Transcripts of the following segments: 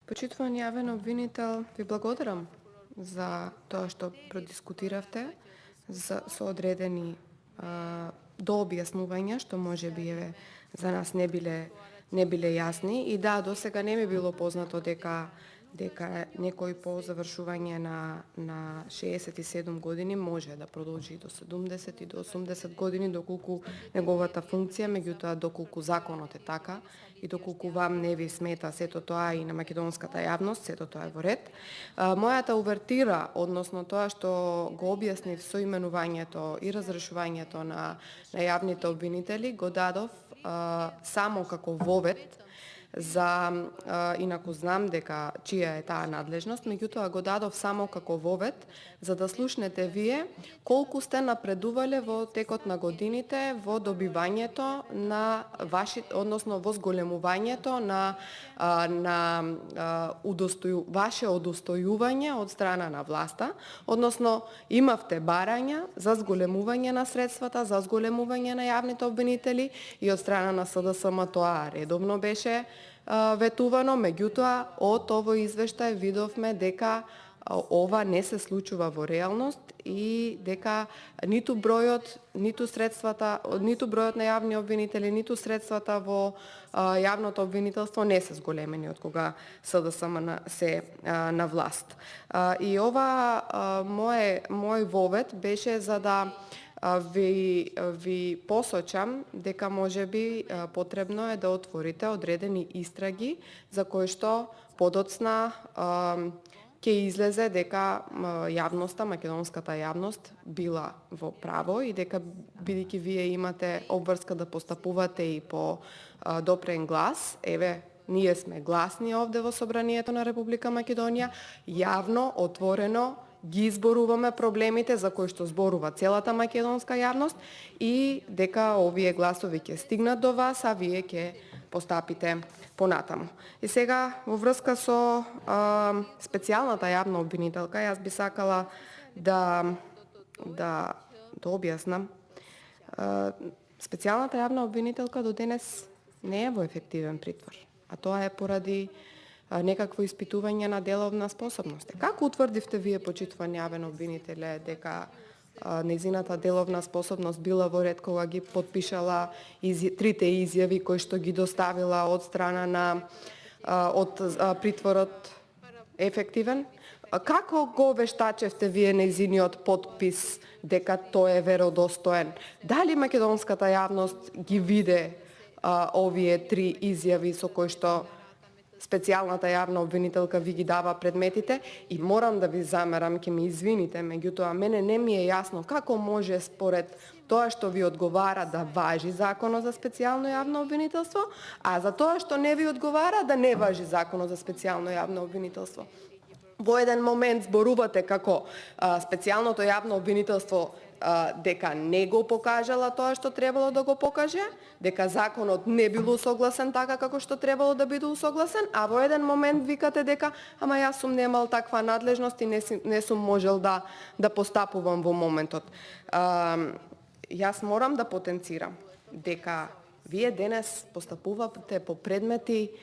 Почитуван јавен обвинител, ви благодарам за тоа што продискутиравте со одредени дообјаснувања што можеби за нас не биле јасни. И да, досега не ми било познато дека некој по завршување на 67 години може да продолжи до 70 и до 80 години доколку неговата функција, меѓутоа доколку законот е така и доколку вам не ви смета сето тоа и на македонската јавност, сето тоа е во ред. Мојата увертира, односно тоа што го објаснив со именувањето и разрешувањето на јавните обвинители, го дадов само како вовет инаку знам дека чија е таа надлежност, меѓутоа го дадов само како вовет за да слушнете вие колку сте напредувале во текот на годините во добивањето на односно во зголемувањето на ваше удостојување од страна на власта, односно имавте барања за зголемување на средствата, за зголемување на јавните обвинители и од страна на СДСМ тоа редовно беше ветувано, меѓутоа од овој извештај видовме дека ова не се случува во реалност и дека ниту бројот на јавни обвинители, ниту средствата во јавното обвинителство не се зголемени од кога СДСМ се на власт. И ова мој вовет беше за да ви посочам дека можеби потребно е да отворите одредени истраги за кои што подоцна ќе излезе дека јавноста, македонската јавност била во право и дека бидејќи вие имате обврска да постапувате и по допрен глас, ние сме гласни овде во Собранието на Република Македонија, јавно, отворено, ги изборуваме проблемите за кои што зборува целата македонска јавност и дека овие гласови ќе стигнат до вас, а вие ќе постапите понатаму. И сега, во врска со специјалната јавна обвинителка, јас би сакала да објаснам. Специјалната јавна обвинителка до денес не е во ефективен притвор, а тоа е поради некакво испитување на деловна способност. Како утврдивте вие, почитуван јавен обвинителе, дека нејзината деловна способност била во ред кога ги потпишала трите изјави кои што ги доставила од страна од притворот ефективен? Како го вештачевте вие нејзиниот потпис дека тој е веродостоен? Дали македонската јавност ги виде овие три изјави со кои што специјалната јавна обвинителка ви ги дава предметите? И морам да ви замерам, ќе ми извините, меѓутоа мене не ми е јасно како може според тоа што ви одговара да важи законот за специјално јавно обвинителство, а за тоа што не ви одговара да не важи законот за специјално јавно обвинителство. Во еден момент зборувате како специјалното јавно обвинителство дека не го покажала тоа што требало да го покаже, дека законот не бил усогласен така како што требало да биде усогласен, а во еден момент викате дека ама јас сум немал таква надлежност и не сум можел да постапувам во моментот. Јас морам да потенцирам дека вие денес постапувате по предмети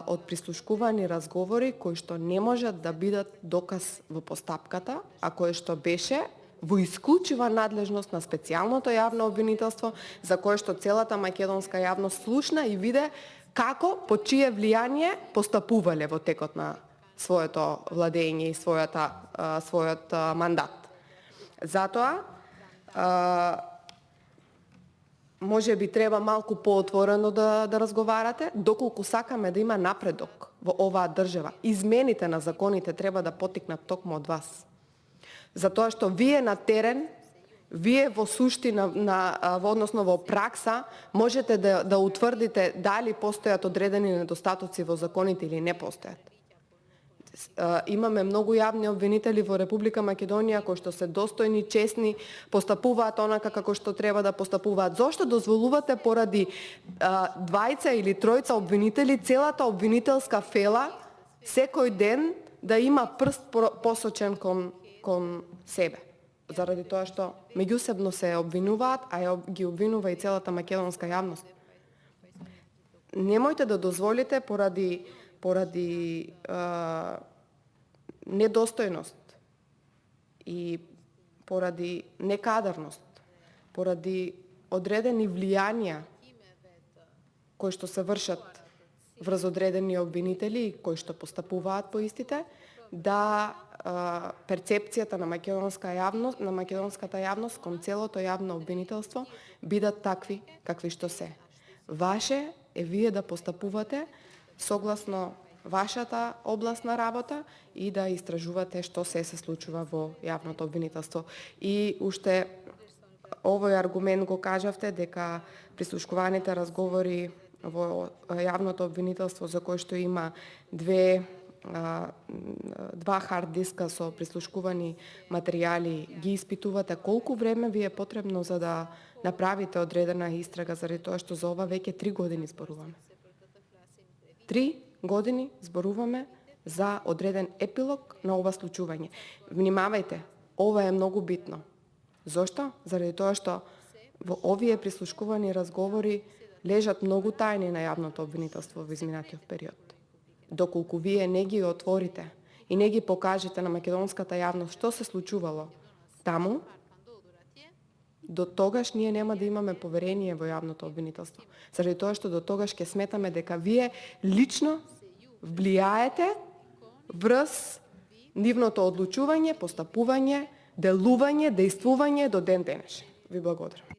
од прислушкувани разговори кои што не можат да бидат доказ во постапката, а кое што беше во исклучива надлежност на специјалното јавно обвинителство, за кое што целата македонска јавност слушна и виде како, по чие влијание постапувале во текот на своето владење и својот мандат. Затоа, може би треба малку поотворено да разговарате, доколку сакаме да има напредок во оваа држава. Измените на законите треба да потикнат токму од вас. Затоа што вие на терен, вие во суштина, односно во пракса, можете да утврдите дали постојат одредени недостатоци во законите или не постојат. Имаме многу јавни обвинители во Република Македонија кои што се достојни, честни, постапуваат онака како што треба да постапуваат. Зошто дозволувате поради двајца или тројца обвинители целата обвинителска фела секој ден да има прст посочен кон себе? Заради тоа што меѓусебно се обвинуваат, а ги обвинува и целата македонска јавност. Немојте да дозволите поради поради недостојност и поради некадарност, поради одредени влијанија кои што се вршат врз одредени обвинители и кои што постапуваат по истите, да перцепцијата на македонската јавност кон целото јавно обвинителство бидат такви какви што се. Ваше е вие да постапувате согласно вашата област на работа и да истражувате што се случува во јавното обвинителство. И уште овој аргумент го кажавте дека прислушкуваните разговори во јавното обвинителство за кој што има два хард диска со прислушкувани материјали, ги испитувате. Колку време ви е потребно за да направите одредена истрага, заради тоа што за ова веќе 3 години зборуваме? 3 години зборуваме за одреден епилог на ова случување. Внимавајте, ова е многу битно. Зошто? Заради тоа што во овие прислушкувани разговори лежат многу тајни на јавното обвинителство во изминатиот период. Доколку вие не ги отворите и не ги покажете на македонската јавност што се случувало таму, до тогаш ние нема да имаме поверение во јавното обвинителство. Заради тоа што до тогаш ќе сметаме дека вие лично влијаете врз нивното одлучување, постапување, делување, дејствување до ден денешен. Ви благодарам.